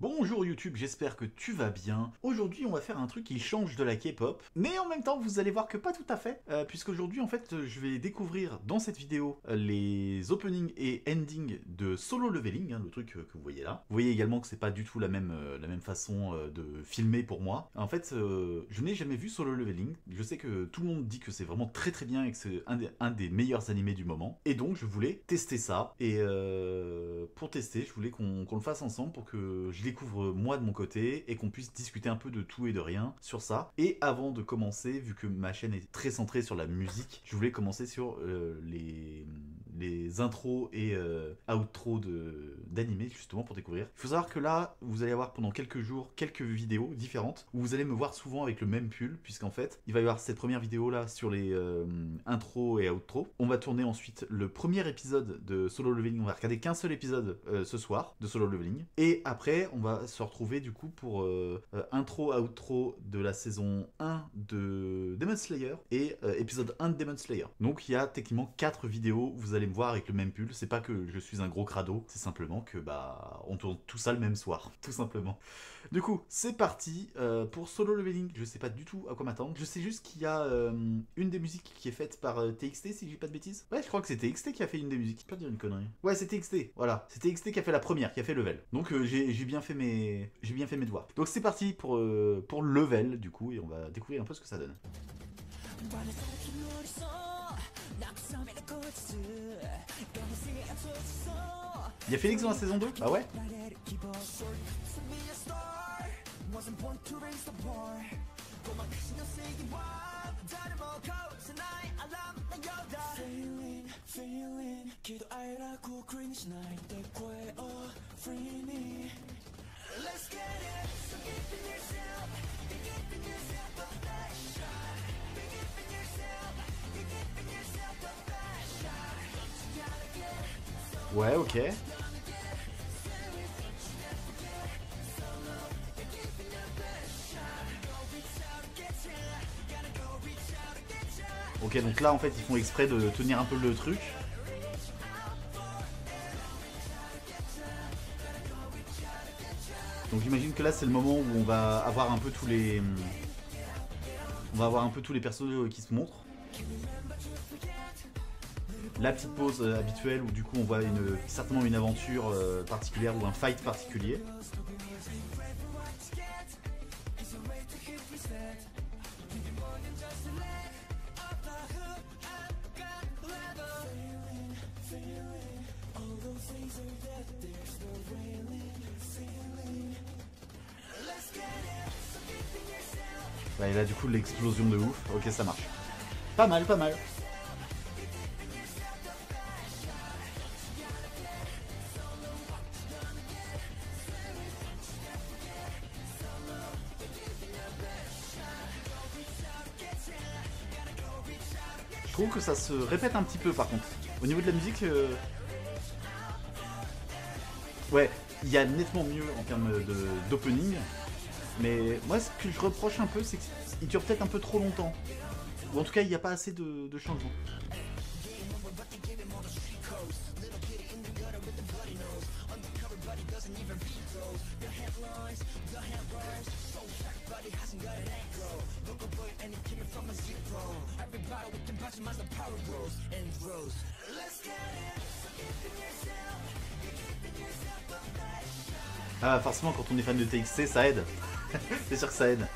Bonjour YouTube, j'espère que tu vas bien. Aujourd'hui, on va faire un truc qui change de la K-pop, mais en même temps, vous allez voir que pas tout à fait, puisqu'aujourd'hui, en fait, je vais découvrir dans cette vidéo les openings et endings de Solo Leveling, hein, le truc que vous voyez là. Vous voyez également que c'est pas du tout la même façon de filmer pour moi. En fait, je n'ai jamais vu Solo Leveling. Je sais que tout le monde dit que c'est vraiment très très bien et que c'est un des meilleurs animés du moment. Et donc, je voulais tester ça. Et pour tester, je voulais qu'on le fasse ensemble pour que je découvre moi de mon côté et qu'on puisse discuter un peu de tout et de rien sur ça. Et avant de commencer, vu que ma chaîne est très centrée sur la musique, je voulais commencer sur les intros et outros d'animés justement pour découvrir. Il faut savoir que là, vous allez avoir pendant quelques jours quelques vidéos différentes où vous allez me voir souvent avec le même pull, puisqu'en fait, il va y avoir cette première vidéo là sur les intros et outros. On va tourner ensuite le premier épisode de Solo Leveling. On va regarder qu'un seul épisode ce soir de Solo Leveling. Et après, on va se retrouver du coup pour intro, outro de la saison 1 de Demon Slayer et épisode 1 de Demon Slayer. Donc il y a techniquement 4 vidéos où vous allez me voir avec le même pull. C'est pas que je suis un gros crado, c'est simplement que bah on tourne tout ça le même soir, tout simplement. Du coup, c'est parti pour Solo Leveling. Je sais pas du tout à quoi m'attendre. Je sais juste qu'il y a une des musiques qui est faite par TXT, si je dis pas de bêtises. Ouais, je crois que c'est TXT qui a fait une des musiques. Je peux pas dire une connerie. Ouais, c'est TXT. Voilà, c'est TXT qui a fait la première, qui a fait Level. Donc j'ai bien fait mes devoirs. Donc c'est parti pour Level du coup et on va découvrir un peu ce que ça donne. Il y a Félix dans la saison 2? Ah ouais? Ouais, ok. Ok, donc là en fait ils font exprès de tenir un peu le truc. Donc j'imagine que là c'est le moment où on va avoir un peu tous les... On va avoir un peu tous les persos qui se montrent. La petite pause habituelle où du coup on voit certainement une aventure particulière ou un fight particulier. Ouais, et là du coup l'explosion de ouf. Ok, ça marche. Pas mal, pas mal. Je trouve que ça se répète un petit peu par contre. Au niveau de la musique... Ouais, il y a nettement mieux en termes d'opening. Mais moi ce que je reproche un peu c'est qu'il dure peut-être un peu trop longtemps. Ou en tout cas il n'y a pas assez de changements. Ah forcément quand on est fan de TXT ça aide. C'est sûr que ça aide.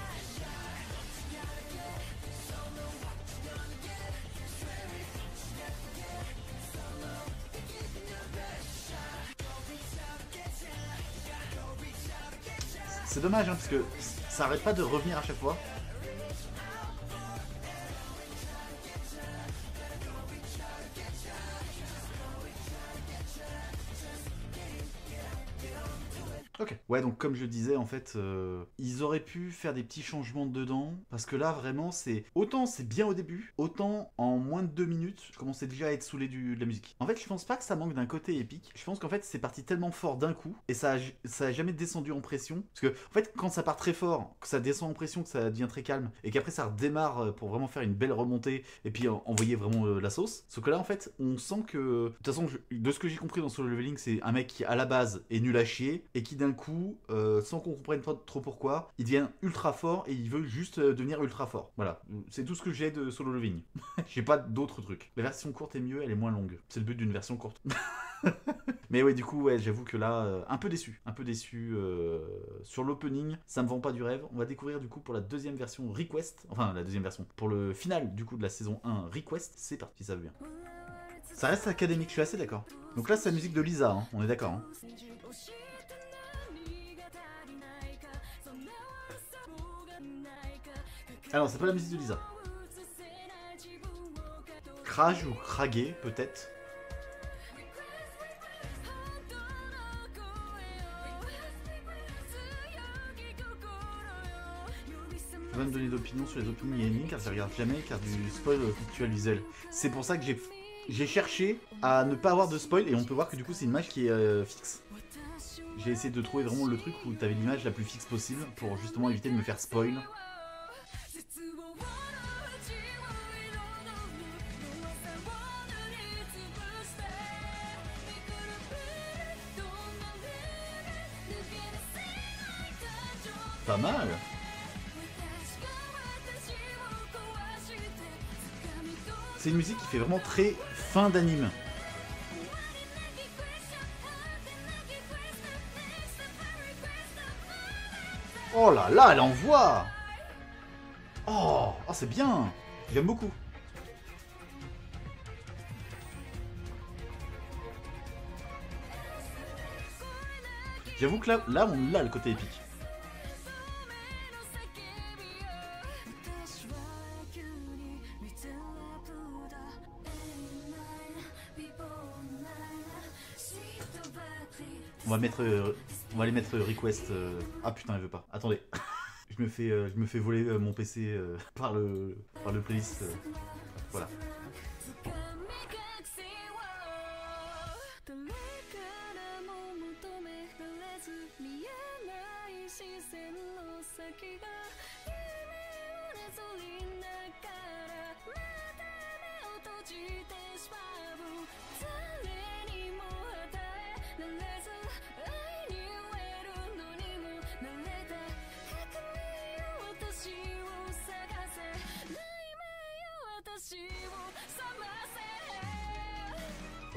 C'est dommage hein, parce que ça arrête pas de revenir à chaque fois. Ok. Ouais, donc comme je disais, en fait, ils auraient pu faire des petits changements dedans, parce que là, vraiment, autant c'est bien au début, autant en moins de 2 minutes, je commençais déjà à être saoulé de la musique. En fait, je pense pas que ça manque d'un côté épique, je pense qu'en fait, c'est parti tellement fort d'un coup, et ça a jamais descendu en pression, parce que, en fait, quand ça part très fort, que ça descend en pression, que ça devient très calme, et qu'après ça redémarre pour vraiment faire une belle remontée, et puis envoyer vraiment la sauce, sauf que là, en fait, on sent que, de toute façon, de ce que j'ai compris dans Solo Leveling, c'est un mec qui, à la base, est nul à chier, et qui d'un coup coup, sans qu'on comprenne pas trop pourquoi, il devient ultra fort et il veut juste devenir ultra fort. Voilà, c'est tout ce que j'ai de Solo Leveling. J'ai pas d'autres trucs. La version courte est mieux, elle est moins longue. C'est le but d'une version courte. Mais ouais, du coup, ouais, j'avoue que là, un peu déçu. Un peu déçu sur l'opening. Ça me vend pas du rêve. On va découvrir du coup pour la deuxième version Request. Enfin, la deuxième version. Pour le final du coup de la saison 1 Request. C'est parti, ça veut bien. Ça reste académique, je suis assez d'accord. Donc là, c'est la musique de Lisa, hein, on est d'accord. Hein. Alors, c'est pas la musique de Lisa. Krage ou Krage, peut-être. Je vais me donner d'opinion sur les opinions Yannick car je regarde jamais car du spoil fluctue à l'usel. C'est pour ça que j'ai cherché à ne pas avoir de spoil et on peut voir que du coup c'est une image qui est fixe. J'ai essayé de trouver vraiment le truc où tu avais l'image la plus fixe possible pour justement éviter de me faire spoil. Pas mal. C'est une musique qui fait vraiment très fin d'anime. Oh là là, elle envoie. Oh, oh c'est bien. J'aime beaucoup. J'avoue que là on a le côté épique. On va aller mettre request. Ah putain, elle veut pas. Attendez. je me fais voler mon PC par le playlist. Voilà.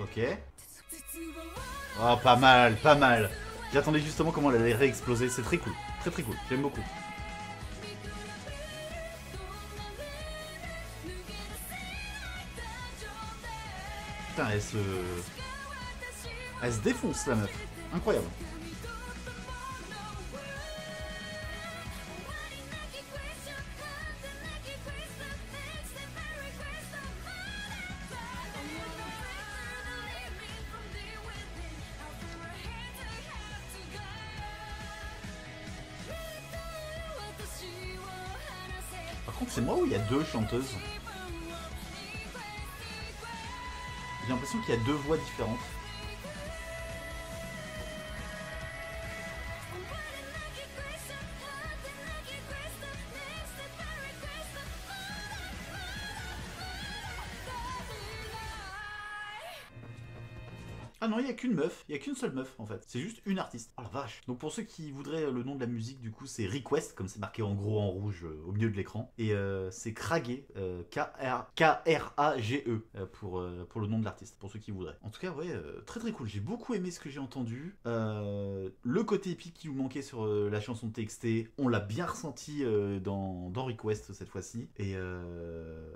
Ok. Oh, pas mal, pas mal. J'attendais justement comment elle allait réexploser. C'est très cool. Très très cool. J'aime beaucoup. Putain, elle se défonce la meuf. Incroyable. Par contre, c'est moi où il y a deux chanteuses. J'ai l'impression qu'il y a deux voix différentes. Ah non, il n'y a qu'une meuf, il n'y a qu'une seule meuf en fait. C'est juste une artiste. Oh la vache. Donc pour ceux qui voudraient le nom de la musique, du coup, c'est Request, comme c'est marqué en gros en rouge au milieu de l'écran. Et c'est Krage, K-R-A-G-E, pour le nom de l'artiste, pour ceux qui voudraient. En tout cas, ouais, très très cool. J'ai beaucoup aimé ce que j'ai entendu. Le côté épique qui nous manquait sur la chanson de TXT, on l'a bien ressenti dans Request cette fois-ci. Et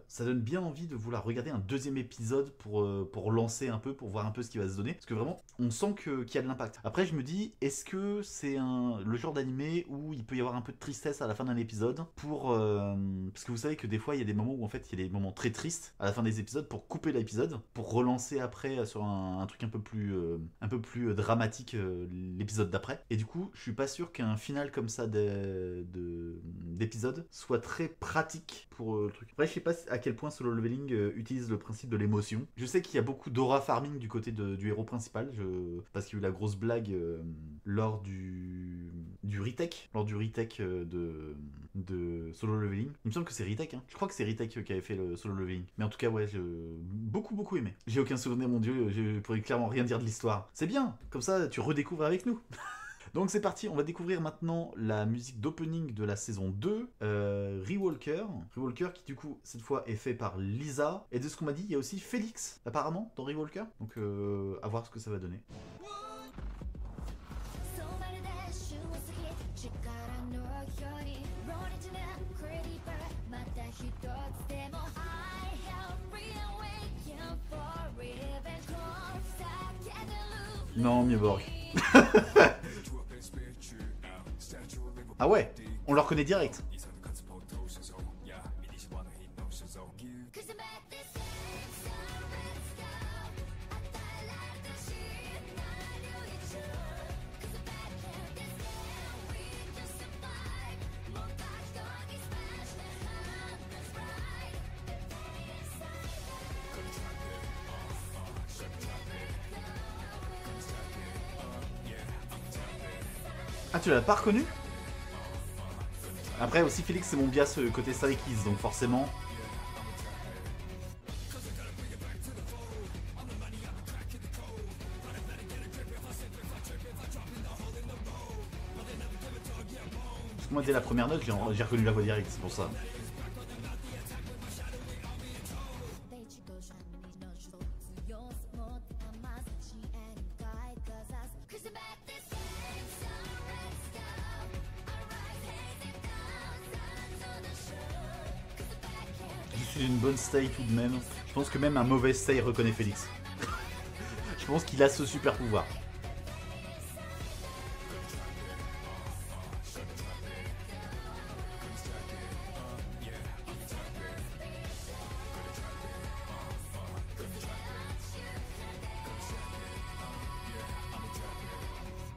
ça donne bien envie de vouloir regarder un deuxième épisode pour lancer un peu, pour voir un peu ce qui va se donner. Parce que vraiment, on sent qu'il y a de l'impact. Après, je me dis, est-ce que c'est le genre d'animé où il peut y avoir un peu de tristesse à la fin d'un épisode parce que vous savez que des fois, il y a des moments où en fait, il y a des moments très tristes à la fin des épisodes pour couper l'épisode, pour relancer après sur un truc un peu plus dramatique l'épisode d'après. Et du coup, je suis pas sûr qu'un final comme ça d'épisode soit très pratique pour le truc. Après, je sais pas à quel point Solo Leveling utilise le principe de l'émotion. Je sais qu'il y a beaucoup d'aura farming du côté du héros principal, parce qu'il y a eu la grosse blague lors du retake, de Solo Leveling. Il me semble que c'est retake, hein. Je crois que c'est retake qui avait fait le Solo Leveling. Mais en tout cas, ouais, beaucoup aimé. J'ai aucun souvenir, mon dieu, je pourrais clairement rien dire de l'histoire. C'est bien, comme ça tu redécouvres avec nous. Donc c'est parti, on va découvrir maintenant la musique d'opening de la saison 2, Rewalker. Rewalker qui du coup cette fois est fait par Lisa. Et de ce qu'on m'a dit, il y a aussi Félix apparemment dans Rewalker. Donc à voir ce que ça va donner. Non, Mjöborg. Ah ouais, on le reconnaît direct. Ah, tu l'as pas reconnu? Après aussi Félix c'est mon bias côté Stray Kids, donc forcément. Parce que moi dès la première note j'ai reconnu la voix directe, c'est pour ça. Je suis une bonne stay tout de même. Je pense que même un mauvais stay reconnaît Félix. Je pense qu'il a ce super pouvoir.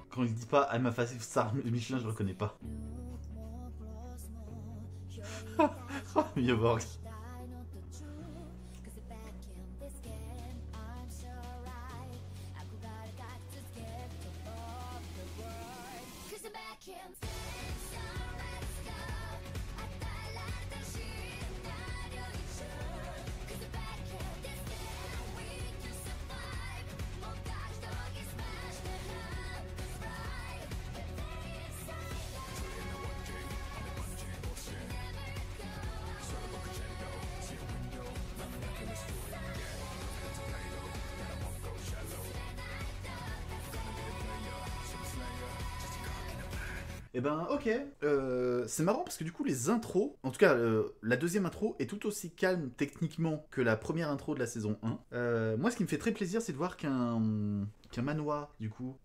Quand il dit pas I'm a Fast Star Michelin, je le reconnais pas. Mjöborg. Et ben ok, c'est marrant parce que du coup les intros, en tout cas la deuxième intro est tout aussi calme techniquement que la première intro de la saison 1. Moi ce qui me fait très plaisir c'est de voir qu'un manhwa du coup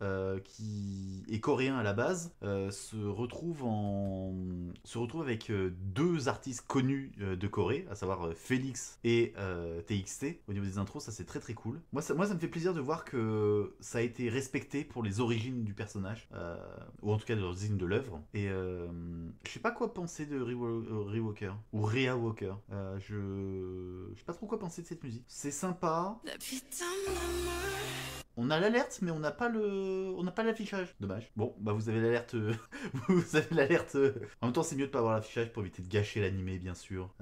qui est coréen à la base se retrouve avec deux artistes connus de Corée, à savoir Félix et TXT. Au niveau des intros ça c'est très très cool. Moi ça me fait plaisir de voir que ça a été respecté pour les origines du personnage, ou en tout cas de l'origine de l'œuvre. Et je sais pas quoi penser de Rewalker ou Rhea Walker. Je sais pas trop quoi penser de cette musique. C'est sympa. On a l'alerte, mais on n'a pas l'affichage. Dommage. Bon, bah vous avez l'alerte. Vous avez l'alerte. En même temps, c'est mieux de pas avoir l'affichage pour éviter de gâcher l'animé, bien sûr.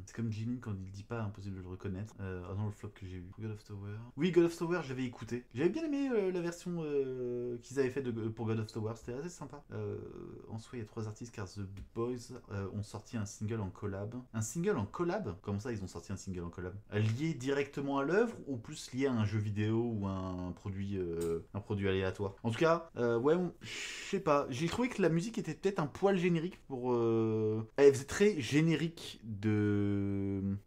C'est comme Jimin quand il dit pas, impossible de le reconnaître. Dans le flop que j'ai eu. God of Tower. Oui, God of Tower, j'avais écouté. J'avais bien aimé la version qu'ils avaient fait pour God of Tower. C'était assez sympa. En soi, il y a 3 artistes car The Boys ont sorti un single en collab. Un single en collab? Comment ça, ils ont sorti un single en collab? Lié directement à l'œuvre ou plus lié à un jeu vidéo ou un produit aléatoire? En tout cas, ouais, je sais pas. J'ai trouvé que la musique était peut-être un poil générique pour. Elle faisait très générique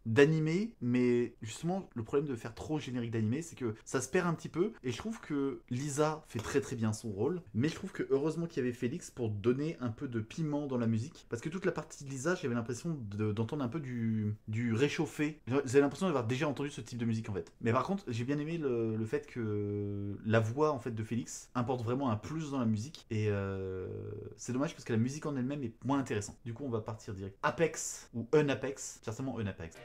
d'animé, mais justement, le problème de faire trop générique d'animé, c'est que ça se perd un petit peu. Et je trouve que Lisa fait très très bien son rôle, mais je trouve que heureusement qu'il y avait Félix pour donner un peu de piment dans la musique, parce que toute la partie de Lisa, j'avais l'impression d'entendre un peu du réchauffé. J'avais l'impression d'avoir déjà entendu ce type de musique en fait. Mais par contre, j'ai bien aimé le fait que la voix en fait de Félix importe vraiment un plus dans la musique, et c'est dommage parce que la musique en elle-même est moins intéressante. Du coup, on va partir direct. Apex ou Unapex, certainement Unapex.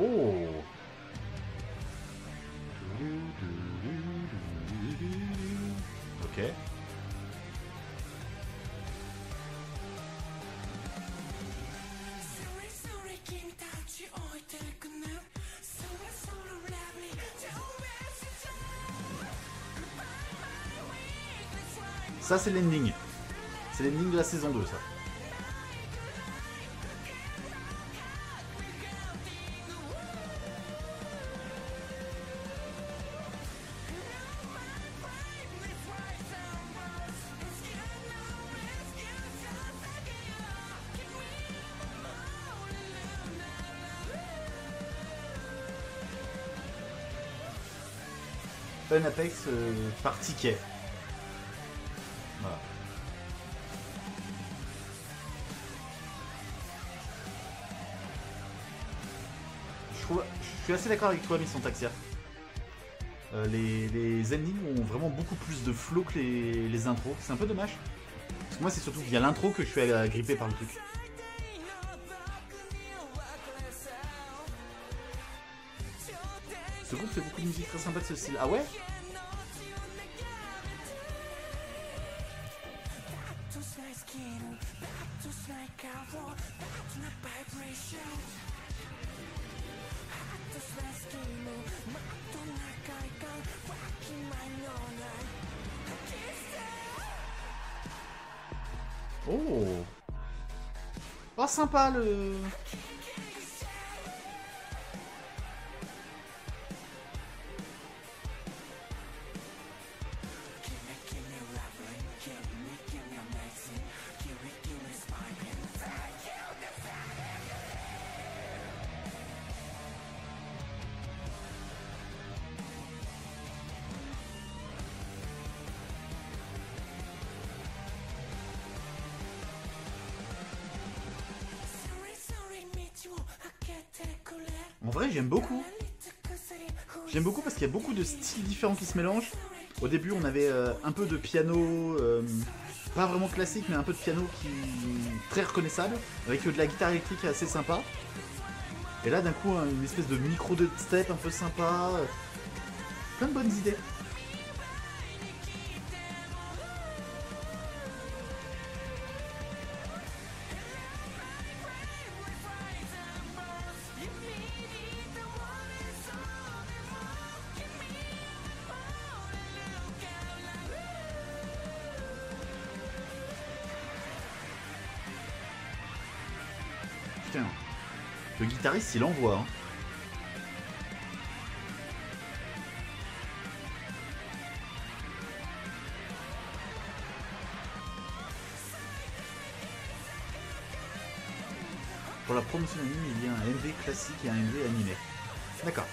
Oh. Ok. Ça c'est l'ending. C'est l'ending de la saison 2 ça. Un Apex par ticket. Voilà. Je suis assez d'accord avec toi, Mission Taxia. Les endings ont vraiment beaucoup plus de flow que les intros. C'est un peu dommage. Parce que moi, c'est surtout via l'intro que je suis agrippé par le truc. Ce groupe fait beaucoup de musique très sympa de ce style. Ah ouais? Oh! Oh, sympa le... En vrai, j'aime beaucoup. J'aime beaucoup parce qu'il y a beaucoup de styles différents qui se mélangent. Au début, on avait un peu de piano, pas vraiment classique, mais un peu de piano qui très reconnaissable, avec de la guitare électrique assez sympa. Et là, d'un coup, une espèce de micro de step un peu sympa. Plein de bonnes idées. Putain, le guitariste il envoie. Hein. Pour la promotion anime, il y a un MV classique et un MV animé. D'accord.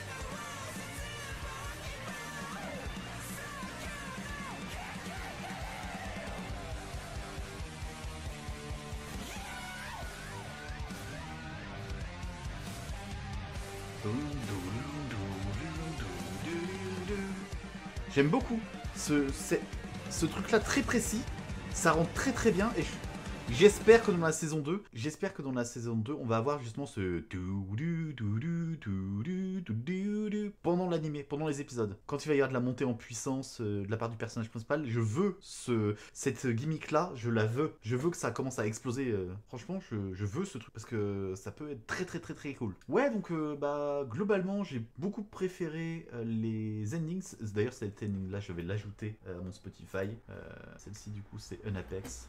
J'aime beaucoup ce truc-là très précis. Ça rend très très bien et j'espère que dans la saison 2, on va avoir justement ce pendant l'animé, pendant les épisodes. Quand il va y avoir de la montée en puissance de la part du personnage principal, je veux cette gimmick là, je la veux. Je veux que ça commence à exploser. Franchement, je veux ce truc parce que ça peut être très très très très cool. Ouais, donc bah globalement, j'ai beaucoup préféré les endings. D'ailleurs, cet ending là, je vais l'ajouter à mon Spotify. Celle-ci du coup, c'est un Apex.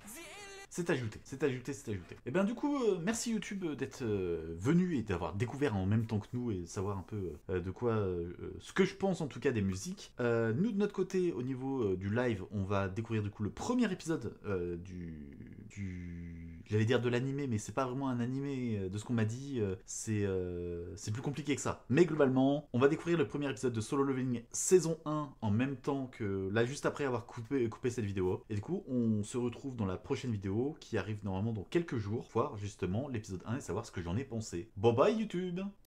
C'est ajouté, c'est ajouté, c'est ajouté. Et bien du coup, merci YouTube d'être venu et d'avoir découvert en même temps que nous et de savoir un peu de quoi, ce que je pense en tout cas des musiques. Nous de notre côté, au niveau du live, on va découvrir du coup le premier épisode j'allais dire de l'animé, mais c'est pas vraiment un animé de ce qu'on m'a dit, c'est plus compliqué que ça. Mais globalement, on va découvrir le premier épisode de Solo Leveling saison 1 en même temps que là, juste après avoir coupé cette vidéo. Et du coup, on se retrouve dans la prochaine vidéo qui arrive normalement dans quelques jours, voir justement l'épisode 1 et savoir ce que j'en ai pensé. Bye bye YouTube!